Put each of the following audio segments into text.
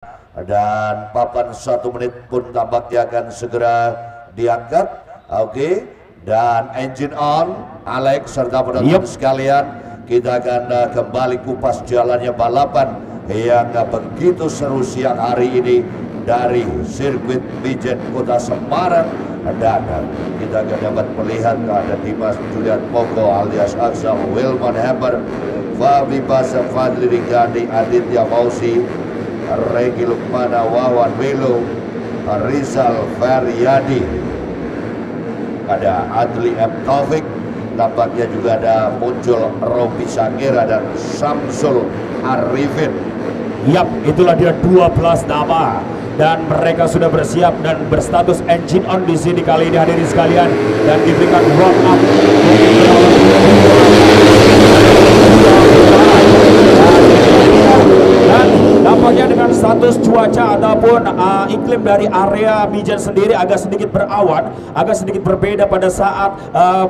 dan papan 1 menit pun tampaknya akan segera diangkat. Oke, dan engine on, Alex serta penonton sekalian, kita akan kembali kupas jalannya balapan yang begitu seru siang hari ini dari sirkuit Mijen Kota Semarang. Dan kita akan dapat melihat ada Dimas Julian Moko alias Axel Wilman Hammer, Fabi Basa Fadli Rigandi, Aditya Fauzi, Regi Lukmana, Wawan Welo, Rizal Feryadi, ada Adli M. Taufik, tampaknya juga ada muncul Robi Sangira dan Samsul Arifin. Yap, itulah dia 12 nama dan mereka sudah bersiap dan berstatus engine on di sini kali ini hadirin sekalian, dan diberikan warm up. Dan nampaknya dengan status cuaca ataupun iklim dari area Mijen sendiri agak sedikit berawan, agak sedikit berbeda pada saat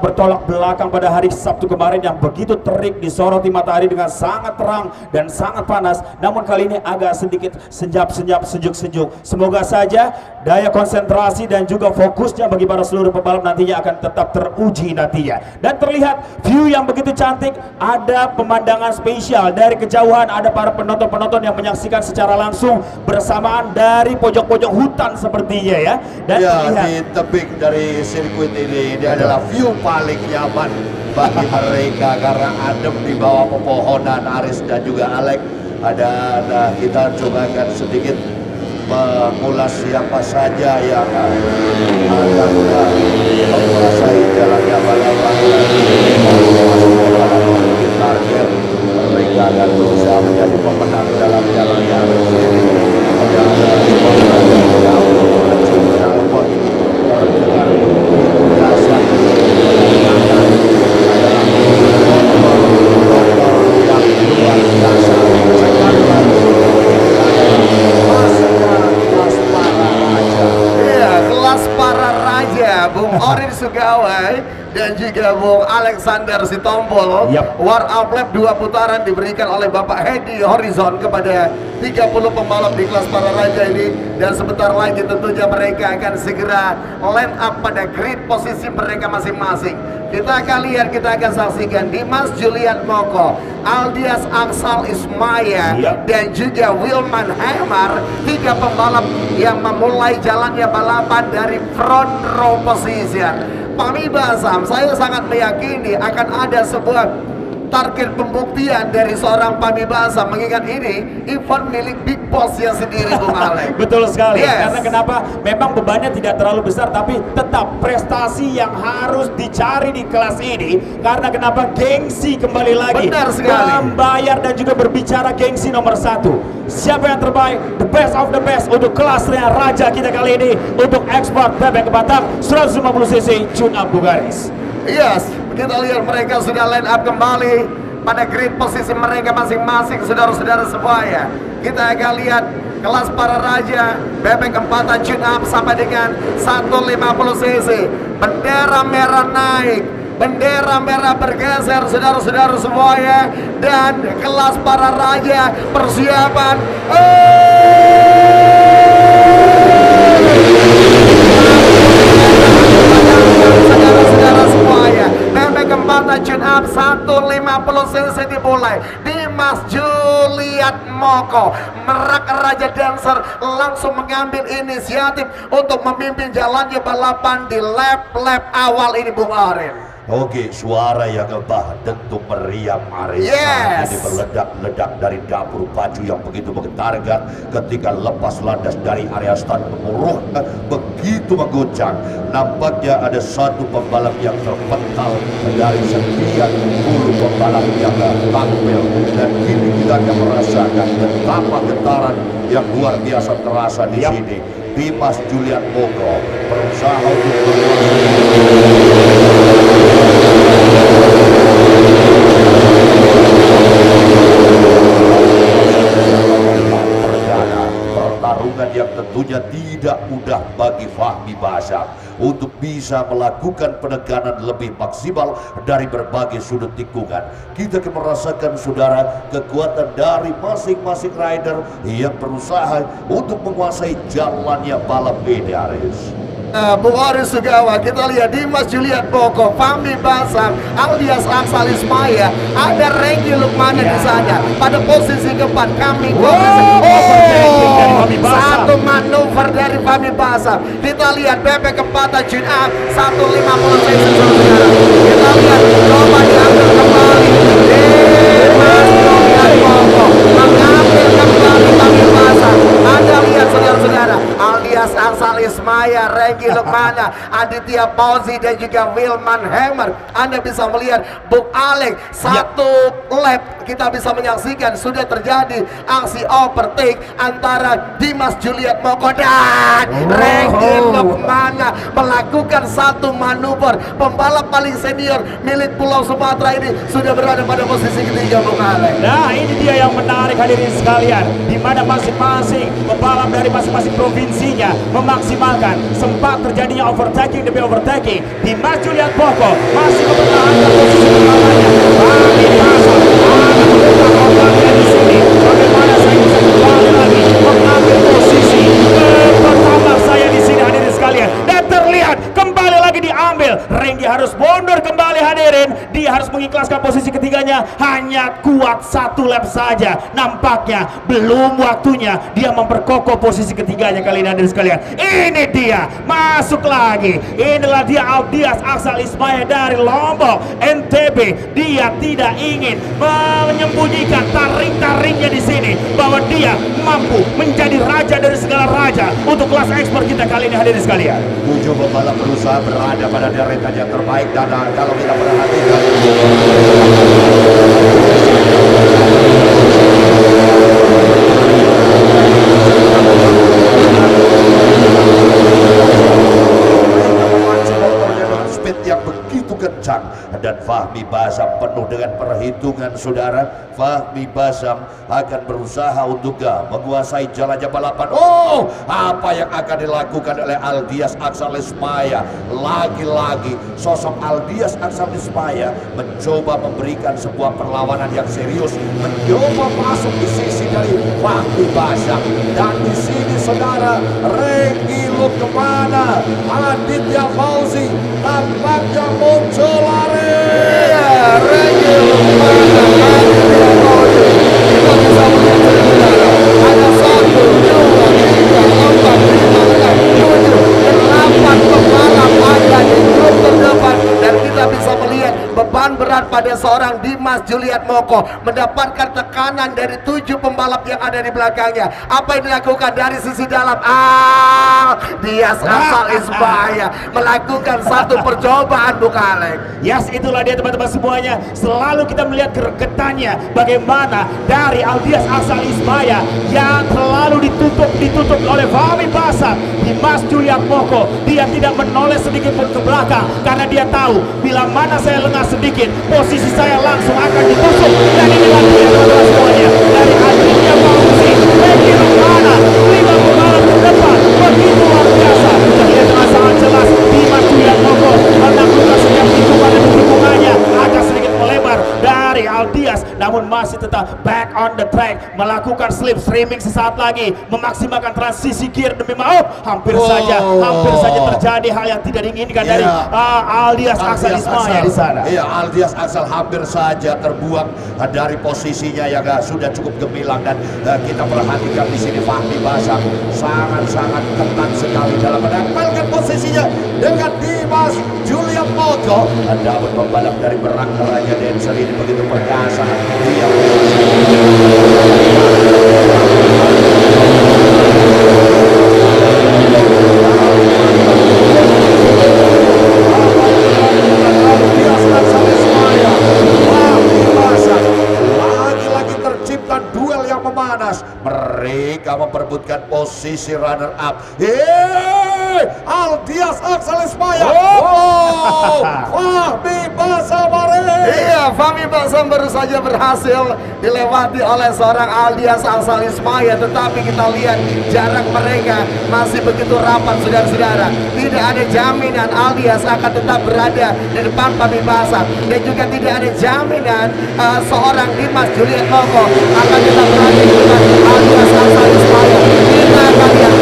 bertolak belakang pada hari Sabtu kemarin yang begitu terik disoroti matahari dengan sangat terang dan sangat panas. Namun kali ini agak sedikit senyap-senyap, sejuk-sejuk. Semoga saja daya konsentrasi dan juga fokusnya bagi para seluruh pembalap nantinya akan tetap teruji nantinya. Dan terlihat view yang begitu cantik, ada pemandangan spesial dari kejauhan, ada para penonton-penonton yang menyaksikan secara langsung bersamaan dari pojok-pojok hutan sepertinya ya. Dan ya, terlihat di tebing dari sirkuit ini adalah view paling nyaman bagi mereka karena adem di bawah pepohonan. Aris dan juga Alex ada. Nah, kita coba akan sedikit mengulas siapa saja yang akan menguasai jalannya balapan. Target mereka akan berusaha menjadi pemenang dalam jalannya. Bung Orin Sugawai dan juga Bung Alexander Sitompul. War up lap 2 putaran diberikan oleh Bapak Hedi Horizon kepada 30 pembalap di kelas para raja ini, dan sebentar lagi tentunya mereka akan segera line up pada grid posisi mereka masing-masing. Kita akan lihat, kita akan saksikan Dimas Julian Moko, Aldias Aksal Ismaya, dan juga Wilman Hammer, 3 pembalap yang memulai jalannya balapan dari front row position. Pami Basam, saya sangat meyakini akan ada sebuah target pembuktian dari seorang Pami Basam, mengingat ini event milik Big Boss yang sendiri, Bung Alex. Betul sekali, karena kenapa? Memang bebannya tidak terlalu besar, tapi tetap prestasi yang harus dicari di kelas ini. Karena kenapa? Gengsi kembali lagi. Benar sekali. Membayar dan juga berbicara gengsi nomor 1. Siapa yang terbaik? The best of the best untuk kelasnya raja kita kali ini, untuk ekspor bebek ke Batam 150cc tune up Bugaris. Yes, kita lihat mereka sudah line up kembali pada grid posisi mereka masing-masing, saudara-saudara semuanya. Kita akan lihat kelas para raja bebek empatan tune up sampai dengan 150cc. Bendera merah naik, bendera merah bergeser, saudara-saudara semuanya. Dan kelas para raja persiapan. Saudara-saudara semuanya, bebek empatan tune up 150cc dimulai. Dimas Julian Moko, Merak Raja Dancer, langsung mengambil inisiatif untuk memimpin jalannya balapan di lap-lap awal ini, Bung Orin. Oke, suara yang ngebah tentu meriam Aris. Ini meledak-ledak dari dapur baju yang begitu menggetarkan ketika lepas landas dari area stand Muruh, begitu mengguncang. Nampaknya ada satu pembalap yang terpental dari sekian puluh pembalap yang tampil, dan kini kita akan merasakan betapa getaran yang luar biasa terasa di sini. Dimas Julian Moko berusaha untuk pertarungan yang tentunya tidak mudah bagi Fahmi Basam untuk bisa melakukan penekanan lebih maksimal dari berbagai sudut tikungan. Kita akan merasakan saudara kekuatan dari masing-masing rider yang berusaha untuk menguasai jalannya balap ini, Aris. Bung Oris Sugawa, kita lihat Dimas Julian Moko, Fahmi Basam, Aldias Aksal Ismaya, ada Renggi Lukmana di sana. Pada posisi keempat kami satu manuver dari Fahmi Basam. Kita lihat bebek keempatan Jun Up 150 cc. Kita lihat coba diambil kembali Dimas Julian Moko mengambil kembali Fahmi Basam. Anda lihat saudara-saudara, Aldias Aksal Ismaya, Renggi Lukmana, Aditya Pauzi dan juga Wilman Hammer. Anda bisa melihat Bung Alek satu lap kita bisa menyaksikan sudah terjadi aksi overtake antara Dimas Julian Moko dan Renggi Lukmana melakukan satu manuver. Pembalap paling senior milik Pulau Sumatera ini sudah berada pada posisi ketiga, Bung Alek. Nah, ini dia yang menarik hadirin sekalian, di mana masing-masing pembalap dari masing-masing provinsinya memaksimalkan. Sempat terjadinya overtaking demi overtaking. Dimas Julian Moko masih mempertahankan posisi pertamanya. Fahmi Basam akan membuka otaknya di sini. Bagaimana saya bisa kembali lagi mengambil posisi pertama saya di sini, hadirin sekalian. Dan terlihat kembali lagi diambil. Renggi harus mundur kembali, hadirin. Dia harus mengikhlaskan posisi ketiganya. Hanya kuat satu lap saja. Nampaknya belum waktunya dia memperkokoh posisi ketiganya kali ini, hadirin sekalian. Ini dia masuk lagi. Inilah dia Aldias Aksal Ismaya dari Lombok, NTB. Dia tidak ingin menyembunyikan taring-taringnya di sini bahwa dia mampu menjadi raja dari segala raja untuk kelas ekspor kita kali ini, hadirin sekalian. 7 pembalap berusaha berada pada deretan yang terbaik, dan kalau kita perhatikan speed yang begitu kencang, dan Fahmi Basam penuh dengan perhitungan, saudara. Fahmi Basam akan berusaha untuk menguasai jalannya balapan. Oh, apa yang akan dilakukan oleh Aldias Aksal Ismaya? Lagi-lagi sosok Aldias Aksal Ismaya mencoba memberikan sebuah perlawanan yang serius, mencoba masuk di sisi dari Fahmi Basam. Dan di sini saudara, Renggi Lukmana, Aditya Fauzi tampaknya muncul lari. Renggi Lukmana, Aditya Fauzi. Kita bisa melihat ada 1, 2, 3, 4, 5, 6, 7, 8 pembalap ada di grup terdepan, dan kita bisa melihat beban berat pada seorang Dimas Julian Moko mendapatkan tekanan dari 7 pembalap yang ada di belakangnya. Apa yang dilakukan dari sisi dalam? Dias Aksal Ismaya melakukan satu percobaan, Bung Alek. Yes, itulah dia teman-teman semuanya. Selalu kita melihat gregetannya bagaimana dari Aldias Aksal Ismaya yang terlalu ditutup oleh Fahmi Basam. Dimas Julian Moko, dia tidak menoleh sedikit pun ke belakang karena dia tahu bila mana saya lengah sedikit, posisi saya langsung akan ditusuk. Dan inilah dia teman-teman semuanya, dari Aditya Fauzi, Renggi Lukmana, 5 pembalap terdepan, begitu luar biasa. Terlihat dengan sangat jelas Dimas Julian Moko menaklukkan setiap tikungan dan tikungannya agak sedikit melebar dari Aldias, namun masih tetap back on the track, melakukan slip streaming sesaat lagi, memaksimalkan transisi gear demi hampir saja terjadi hal yang tidak diinginkan dari Aldias Aksal Ismaya di sana. Iya, Aldias Aksal hampir saja terbuang dari posisinya yang sudah cukup gemilang, dan kita perhatikan di sini Fahmi Basam sangat-sangat ketat sekali dalam menempelkan posisinya dengan Dimas Julian Moko. Ada pembalap dari Berang Raja Dancer ini begitu perkasa. Dia lagi-lagi tercipta duel yang memanas. Mereka memperebutkan posisi runner up. Aldias Aksal Ismaya. Fahmi Basam. Iya, Fahmi Basam baru saja berhasil dilewati oleh seorang Aldias Aksal Ismaya, tetapi kita lihat jarak mereka masih begitu rapat, saudara-saudara. Tidak ada jaminan Aldias akan tetap berada di depan Fahmi Basam, dan juga tidak ada jaminan seorang Dimas Juliet Moko akan tetap berada di depan Aldias Aksal Ismaya. Kita akan lihat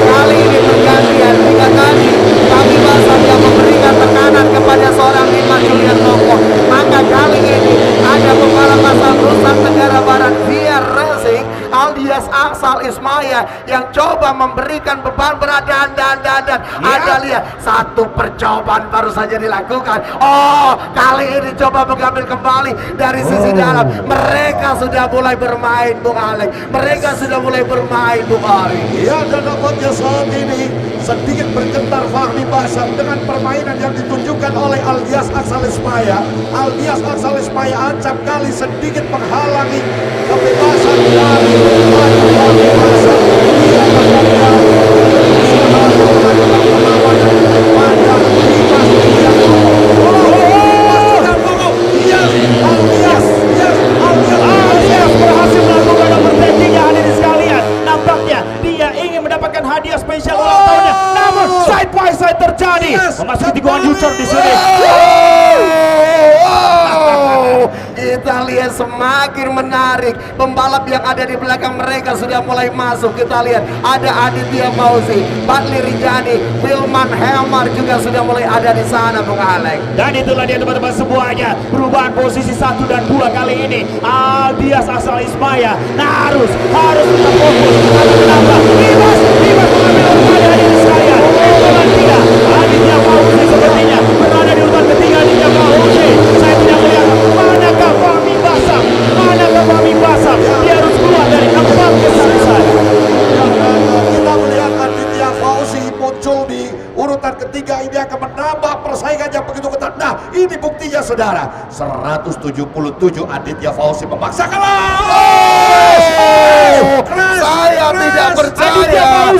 kali ini pergantian. Jika tadi Fahmi Basam yang memberikan tekanan kepada seorang Dimas Juliet Moko, maka kali ini ada pembalap asal Nusa Tenggara Barat via Racing Aldias Aksal Ismaya yang coba memberikan beban berat dan ada lihat satu percobaan baru saja dilakukan. Oh, kali ini coba mengambil kembali dari sisi dalam. Mereka sudah mulai bermain, Bung Alek. Mereka sudah mulai bermain, Bung Ari. Ya, dan nampaknya saat ini sedikit bergetar Fahmi Basam dengan permainan yang ditunjukkan oleh Aldias Aksal Ismaya. Aldias Aksal Ismaya acap kali sedikit menghalangi kebebasan dari Fahmi Basam. Dia Aldias berhasil melakukan nomor 3 hadirin sekalian. Nampaknya dia ingin mendapatkan hadiah spesial ulang tahunnya. Namun side by side terjadi. Memasuki tikungan U-turn di sini. Kita lihat semakin menarik. Pembalap yang ada di belakang mereka sudah mulai masuk. Kita lihat ada Aditya Fauzi, Badli Rijani, Wilman Helmar juga sudah mulai ada di sana, Bung Alek. Dan itulah dia teman-teman semuanya, perubahan posisi 1 dan 2 kali ini. Aldias Aksal Ismaya harus tetap fokus. Kenapa? Dimas mengambil urutan hadirin sekalian. Urutan 3 Aditya Fauzi sepertinya berada di urutan ketiga. Aditya Fauzi, saya tidak melihat manakah Fahmi Basam. Dia harus keluar dari 4 kesalahan. kita melihat Aditya Fauzi muncul di urutan ketiga. Ini akan menambah persaingan yang begitu ketat. Nah, ini buktinya, saudara. 177 Aditya Fauzi memaksa kalah. Saya tidak percaya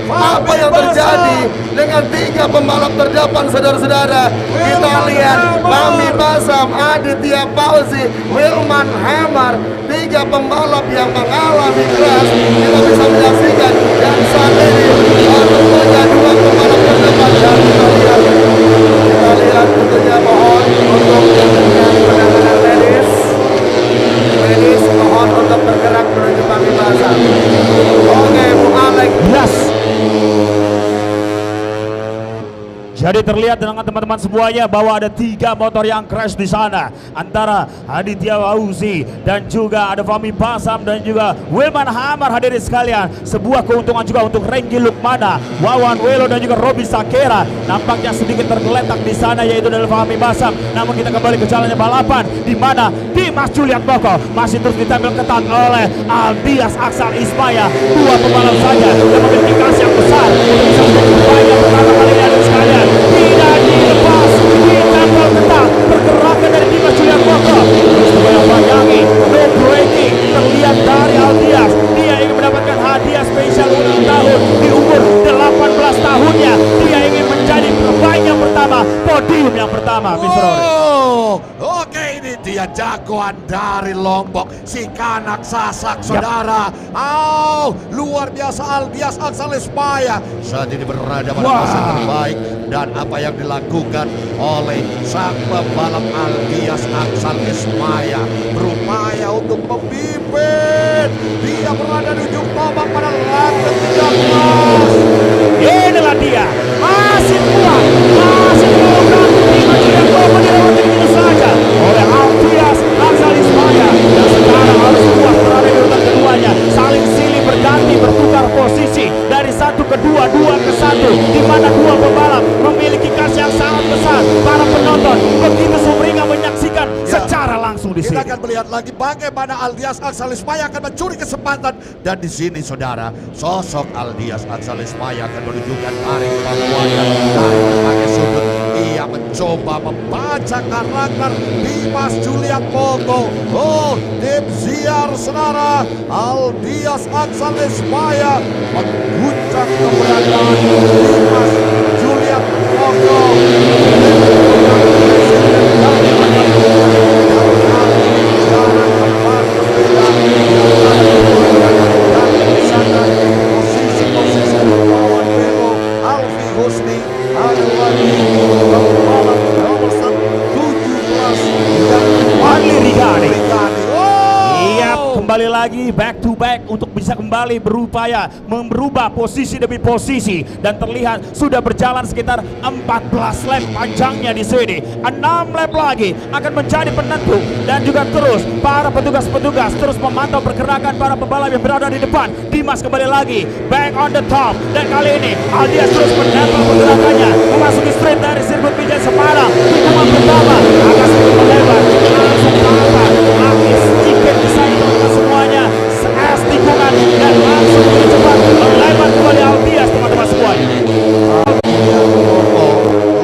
apa yang terjadi dengan 3 pembalap terdepan, saudara-saudara. Kita lihat Fahmi Basam, Aditya Fauzi, Wilman Hammer, 3 pembalap yang mengalami keras. Kita bisa menyaksikan dan saat ini tentunya 2 pembalap terdepan dan kita lihat tentunya mohon untuk penanganan medis mohon untuk bergerak menuju Fahmi Basam. Oke, Bung Alek. Yes. Jadi terlihat dengan teman-teman semuanya bahwa ada 3 motor yang crash di sana, antara Aditya Fauzi dan juga ada Fahmi Basam dan juga Wilman Hammer. Hadirin sekalian, sebuah keuntungan juga untuk Renggi Lukmana, Wawan Welo dan juga Robi Sakera. Nampaknya sedikit tergeletak di sana, yaitu dari Fahmi Basam. Namun kita kembali ke jalannya balapan, di mana Dimas Juliet Moko masih terus ditempel ketat oleh Aldias Aksal Ismaya. 2 pembalap saja yang memiliki kas yang besar untuk bisa menjadi pertama kali ini, hadirin sekalian. Tidak dilepas, ditempel ketat pergerakan dari Dimas Juliet Moko. Terus dibayang-bayangi, no breaking terlihat dari Aldias. Dia ingin mendapatkan hadiah spesial ulang tahun di umur 18 tahunnya. Dia ingin menjadi pemain yang pertama, podium yang pertama, Mr. Ori. Oke, ini dia jagoan dari Lombok, si Kanak Sasak, saudara. Luar biasa Aldias Aksal Ismaya saat ini berada pada masa terbaik. Dan apa yang dilakukan oleh sang pembalap Aldias Aksal Ismaya, berupaya untuk membimbing. Dia berada di ujung tombak pada lap ke-13. Inilah dia, masih kuat, masih kuat. Dimas Juliet Moko dilewati begitu saja oleh Aldias Aksal Ismaya, yang sekarang harus kuat berada di urutan keduanya. Saling silih berganti, bertukar posisi dari 1 ke 2, 2 ke 1, di mana 2 pembalap memiliki kas yang sangat besar. Para penonton begitu sumringah menyaksikan secara langsung di sini. Kita akan melihat lagi bagaimana Aldias Aksal Ismaya akan mencuri kesempatan. Dan di sini, saudara, sosok Aldias Aksal Ismaya akan menunjukkan tarik Pakuan dari berbagai sudut. ia mencoba membaca karakter Dimas Julian Moko. Oh, tim Ziar Senara Aldias Aksan Ismaya mengguncang keberadaan Dimas Julian Moko. Husni kembali lagi back to back untuk bisa kembali berupaya merubah posisi demi posisi, dan terlihat sudah berjalan sekitar 14 lap panjangnya di sini. 6 lap lagi akan menjadi penentu, dan juga terus para petugas-petugas terus memantau pergerakan para pembalap yang berada di depan. Dimas kembali lagi back on the top, dan kali ini Aldias terus menempel pergerakannya memasuki straight dari sirkuit Pijen Semarang. Tikungan pertama agak sedikit melebar, langsung ke atas, akhir sedikit disayang semuanya, seas tikungan dan langsung lebih cepat melebar kembali Aldias, teman-teman semuanya.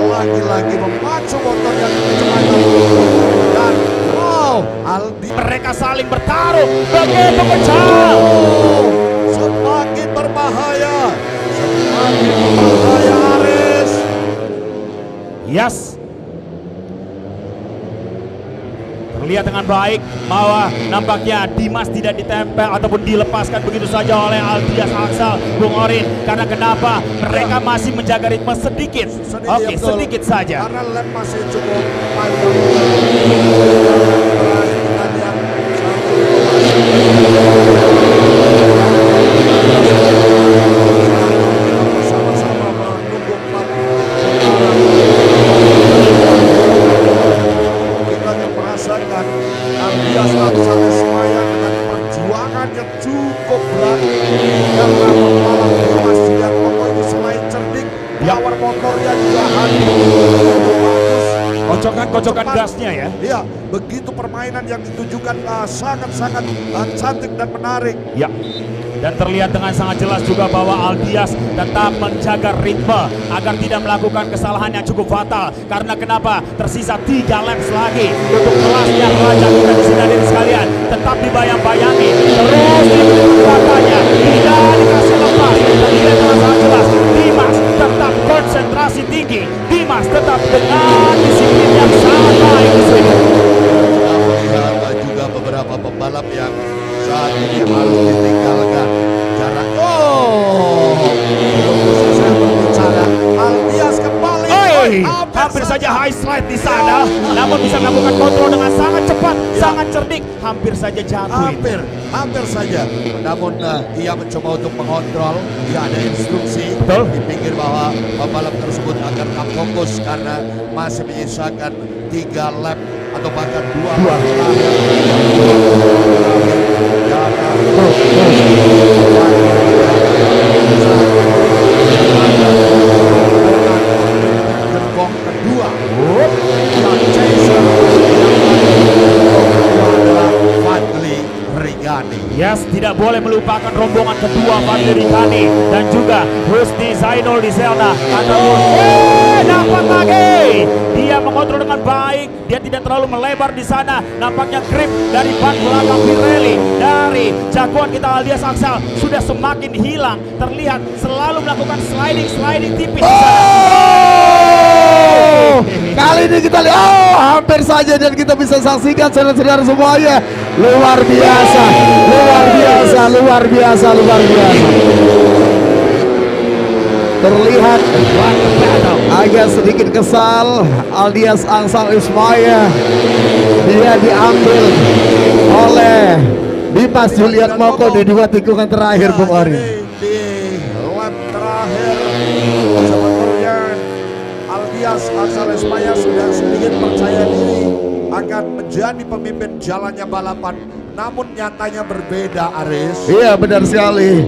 Lagi-lagi memacu motor yang kecepatan, dan wow, mereka saling bertaruh begitu kencang. Semakin berbahaya Aris. Yes, terlihat dengan baik bahwa nampaknya Dimas tidak ditempel ataupun dilepaskan begitu saja oleh Aldias Aksal, Bung Orin. Karena kenapa? Mereka masih menjaga ritme sedikit. Oke, sedikit saja. Karena lap masih cukup panjang. Sama-sama menunggu merasakan Aldias Aksan Ismaya dengan perjuangan yang cukup berat, karena pembalap Dimas Julian Moko ini selain cerdik, power motornya juga hadir bagus, Kocokan gasnya ya. Iya, begitu permainan yang ditunjukkan sangat-sangat cantik dan menarik. Ya. Dan terlihat dengan sangat jelas juga bahwa Aldias tetap menjaga ritme agar tidak melakukan kesalahan yang cukup fatal. Karena kenapa? Tersisa 3 laps lagi untuk kelasnya raja kita di sini hadirin sekalian. Tetap dibayang-bayangi, terus kekuatannya tidak dikasih lepas. Terlihat dengan sangat jelas Dimas tetap konsentrasi tinggi. Dimas tetap dengan disiplin yang sangat baik di sini. Melihat juga beberapa pembalap yang saat ini harus ditinggalkan jarak. Belum bisa saya berbicara. Aldias kembali. Hampir saja high slide di sana, namun bisa melakukan kontrol dengan sangat cepat, sangat cerdik. Hampir saja jatuh. Hampir saja. Namun ia mencoba untuk mengontrol. Dia ada instruksi di pinggir bahwa pembalap tersebut akan tetap fokus karena masih menyisakan 3 lap atau bahkan 2 lap. Gerbong kedua adalah Fadli Rigani. Yes, tidak boleh melupakan rombongan kedua Fadli Rigani dan juga Husni Zainul di sana. Dapat lagi. Dia mengontrol dengan baik. Dia tidak terlalu melebar di sana. Nampaknya grip dari ban belakang Pirelli dari jagoan kita Aldias Aksal sudah semakin hilang. Terlihat selalu melakukan sliding tipis di sana. Kali ini kita lihat hampir saja, dan kita bisa saksikan saudara-saudara semuanya. Luar biasa. Terlihat agak sedikit kesal Aldias Aksal Ismaya. Dia diambil oleh Dimas Julian Moko di 2 tikungan terakhir, Bung Orin. Di lap terakhir sebetulnya Aldias Aksal Ismaya sudah sedikit percaya diri akan menjadi pemimpin jalannya balapan, namun nyatanya berbeda, Aris. Iya, benar sekali.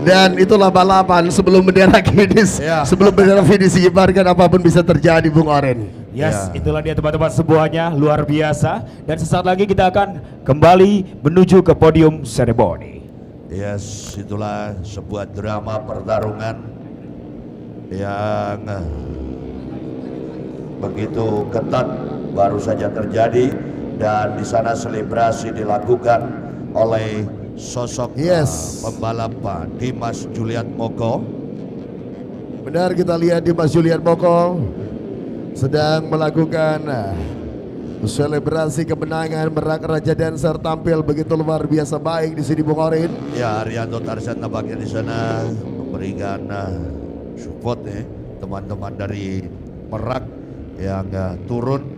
Dan itulah balapan sebelum bendera finish, sebelum bendera finish dikibarkan, apapun bisa terjadi, Bung Oren. Yes, itulah dia teman-teman semuanya, luar biasa. Dan sesaat lagi kita akan kembali menuju ke podium seremoni. Yes, itulah sebuah drama pertarungan yang begitu ketat baru saja terjadi, dan di sana selebrasi dilakukan oleh sosok pembalap Dimas Juliet Moko. Benar, kita lihat Dimas Juliet Moko sedang melakukan selebrasi kemenangan. Merak Raja Dancer tampil begitu luar biasa baik di sini, Bung Orin. Ya, Arianto Tarzan nampaknya di sana memberikan support teman-teman dari Merak yang turun.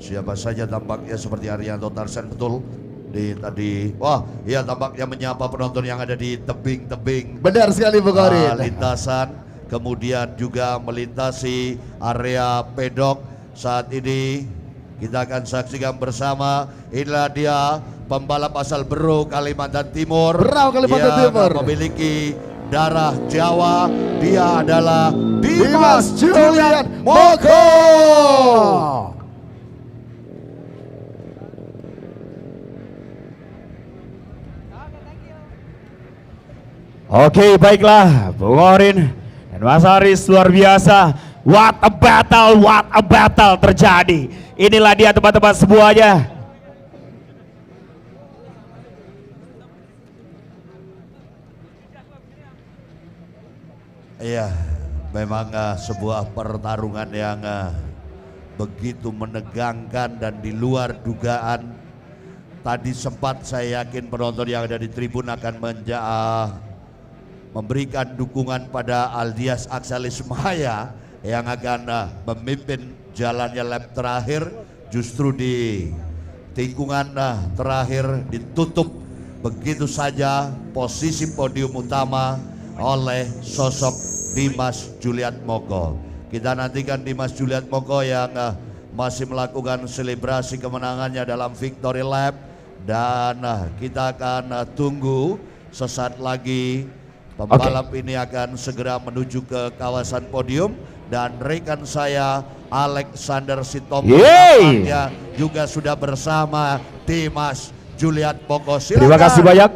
Siapa saja tampaknya seperti Arianto Tarzan, betul di tadi. Wah, ya tampaknya menyapa penonton yang ada di tebing-tebing. Benar sekali, Bung Orin. Lintasan, kemudian juga melintasi area pedok. Saat ini kita akan saksikan bersama, inilah dia pembalap asal Berau, Kalimantan Timur. Berau, Kalimantan Timur. Memiliki darah Jawa. Dia adalah Dimas Juliet Moko. Oke, baiklah Bung Orin dan Mas Haris, luar biasa. What a battle terjadi. Inilah dia teman-teman semuanya. Iya, memang sebuah pertarungan yang begitu menegangkan dan di luar dugaan. Tadi sempat saya yakin penonton yang ada di tribun akan memberikan dukungan pada Aldias Aksalis Maya yang akan memimpin jalannya lap terakhir. Justru di tikungan terakhir ditutup begitu saja posisi podium utama oleh sosok Dimas Juliet Moko. Kita nantikan Dimas Juliet Moko yang masih melakukan selebrasi kemenangannya dalam victory lap, dan kita akan tunggu sesaat lagi. Pembalap ini akan segera menuju ke kawasan podium, dan rekan saya Alexander Sitompul juga sudah bersama Dimas Juliet Moko. Silakan. Terima kasih banyak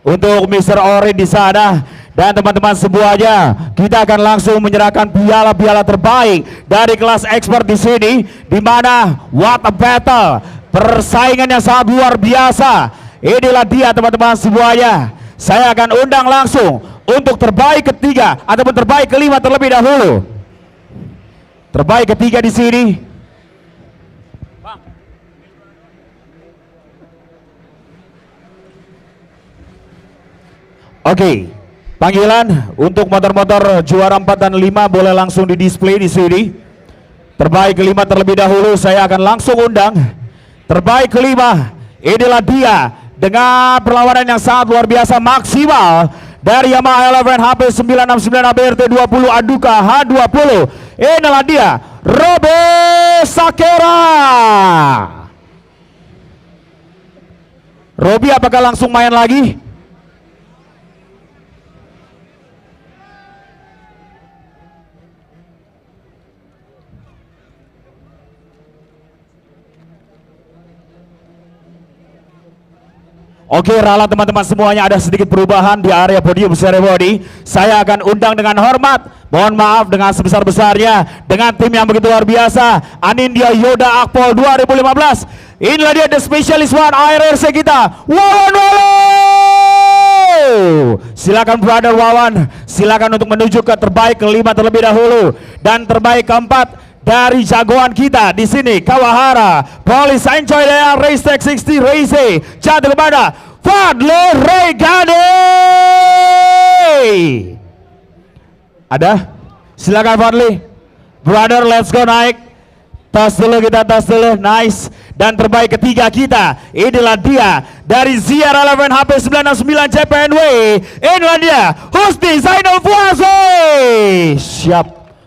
untuk Mr. Orin di sana dan teman-teman semuanya. Kita akan langsung menyerahkan piala-piala terbaik dari kelas expert di sini, di mana what a battle, persaingan yang sangat luar biasa. Inilah dia teman-teman semuanya. Saya akan undang langsung untuk terbaik ketiga ataupun terbaik kelima terlebih dahulu. Terbaik ketiga di sini. Oke, panggilan untuk motor-motor juara 4 dan 5 boleh langsung di display di sini. Terbaik kelima terlebih dahulu saya akan langsung undang. Terbaik kelima, inilah dia dengan perlawanan yang sangat luar biasa maksimal dari Yamaha Eleven HP 969 ABRT 20 Aduka H20. Inilah dia Robe Sakera. Robi, apakah langsung main lagi? Oke, ralat teman-teman semuanya, ada sedikit perubahan di area podium ceremony. Saya akan undang dengan hormat, mohon maaf dengan sebesar-besarnya, dengan tim yang begitu luar biasa, Anindya Yoda Akpol 2015. Inilah dia the specialist one ARRC kita, Wawan. Silakan brother Wawan, silakan untuk menuju ke terbaik kelima terlebih dahulu, dan terbaik keempat dari jagoan kita di sini Kawahara Police Enjoy dengan Race Tech 60 Race jatuh kepada Fadli Regane. Ada? Silakan Fadli. Brother, let's go naik. Tas dulu kita, tas dulu. Nice. Dan terbaik ketiga kita, inilah dia dari ZR 11 HP 969 JPNW. Inilah dia Husni Zainul Fuazi.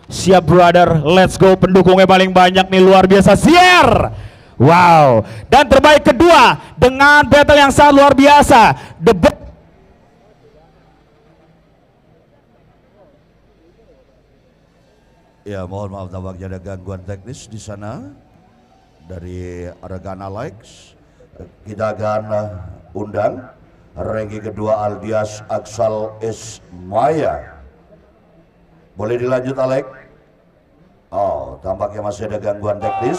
Siap brother, let's go. Pendukungnya paling banyak nih, luar biasa. Siar, wow. Dan terbaik kedua dengan battle yang sangat luar biasa, Ya, mohon maaf tampaknya ada gangguan teknis di sana dari rekan Alex. Kita akan undang ranking kedua Aldias Aksal Ismaya. Boleh dilanjut Alex? Oh, tampaknya masih ada gangguan teknis.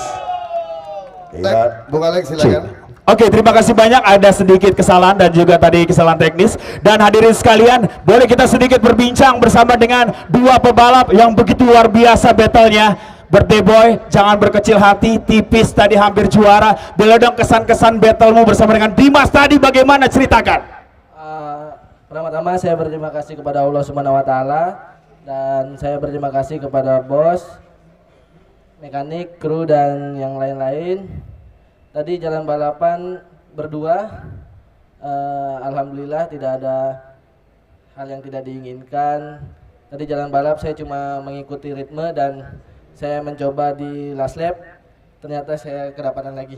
Iya. Bung Alex silakan. Oke, terima kasih banyak. Ada sedikit kesalahan dan juga tadi kesalahan teknis. Dan hadirin sekalian, boleh kita sedikit berbincang bersama dengan dua pebalap yang begitu luar biasa battle-nya. Birthday Boy, jangan berkecil hati, tipis tadi hampir juara. Boleh dong kesan-kesan battle-mu bersama dengan Dimas tadi, bagaimana, ceritakan? Pertama-tama saya berterima kasih kepada Allah Subhanahu wa taala dan saya berterima kasih kepada bos, mekanik, kru dan yang lain-lain. Tadi jalan balapan berdua, alhamdulillah tidak ada hal yang tidak diinginkan. Tadi jalan balap saya cuma mengikuti ritme dan saya mencoba di last lap, ternyata saya kedapatan lagi.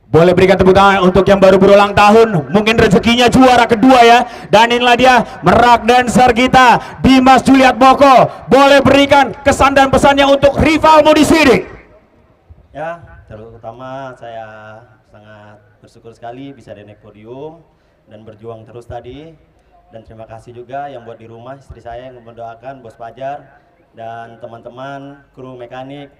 Boleh berikan tepuk tangan untuk yang baru berulang tahun, mungkin rezekinya juara kedua ya. Dan inilah dia merak dancer kita, Dimas Juliat Moko. Boleh berikan kesan dan pesannya untuk rivalmu di sini. Ya, terutama saya sangat bersyukur sekali bisa naik podium dan berjuang terus tadi. Dan terima kasih juga yang buat di rumah, istri saya yang mendoakan, Bos Fajar dan teman-teman kru mekanik.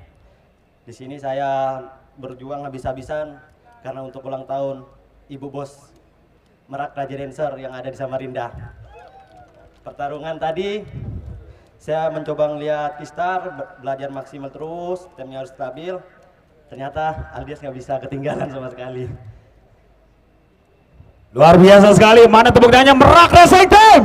Di sini saya berjuang habis-habisan karena untuk ulang tahun Ibu Bos Merak Raja Dancer yang ada di Samarinda. Pertarungan tadi saya mencoba melihat Kistar, belajar maksimal terus, temnya harus stabil. Ternyata Aldias nggak bisa ketinggalan sama sekali. Luar biasa sekali, mana tepuk tangannya Merak Racing Team.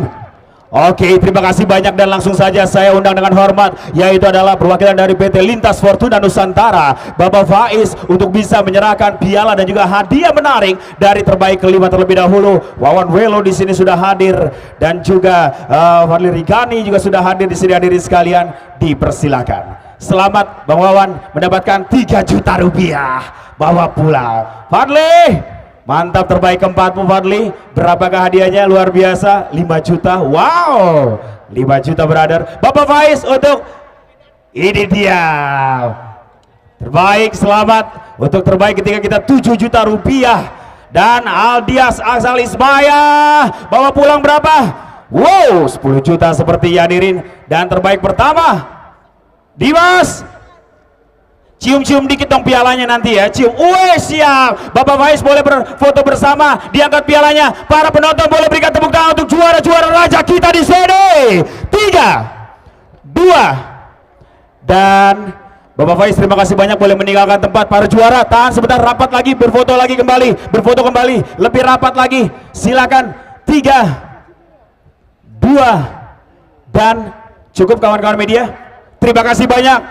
Oke, terima kasih banyak dan langsung saja saya undang dengan hormat, yaitu adalah perwakilan dari PT Lintas Fortuna Nusantara, Bapak Faiz, untuk bisa menyerahkan piala dan juga hadiah menarik dari terbaik kelima terlebih dahulu. Wawan Welo di sini sudah hadir dan juga Fadli Rikani juga sudah hadir di sini. Hadirin sekalian, dipersilakan. Selamat Bang Wawan mendapatkan 3 juta rupiah. Bawa pulang. Fadli, mantap, terbaik keempatmu Fadli. Berapakah hadiahnya? Luar biasa, 5 juta. Wow, 5 juta brother. Bapak Faiz untuk ini dia. Terbaik, selamat. Untuk terbaik ketika kita 7 juta rupiah. Dan Aldias Aksal Ismaya bawa pulang berapa? Wow, 10 juta seperti hadirin. Dan terbaik pertama Dimas, cium-cium dikit dong pialanya nanti ya, cium. Siap. Bapak Faiz boleh berfoto bersama, diangkat pialanya. Para penonton boleh berikan tepuk tangan untuk juara-juara raja kita di sini. 3, 2, dan Bapak Faiz terima kasih banyak boleh meninggalkan tempat. Para juara tahan sebentar, rapat lagi, berfoto lagi kembali, berfoto kembali, lebih rapat lagi. Silakan. 3, 2, dan cukup kawan-kawan media. Terima kasih banyak.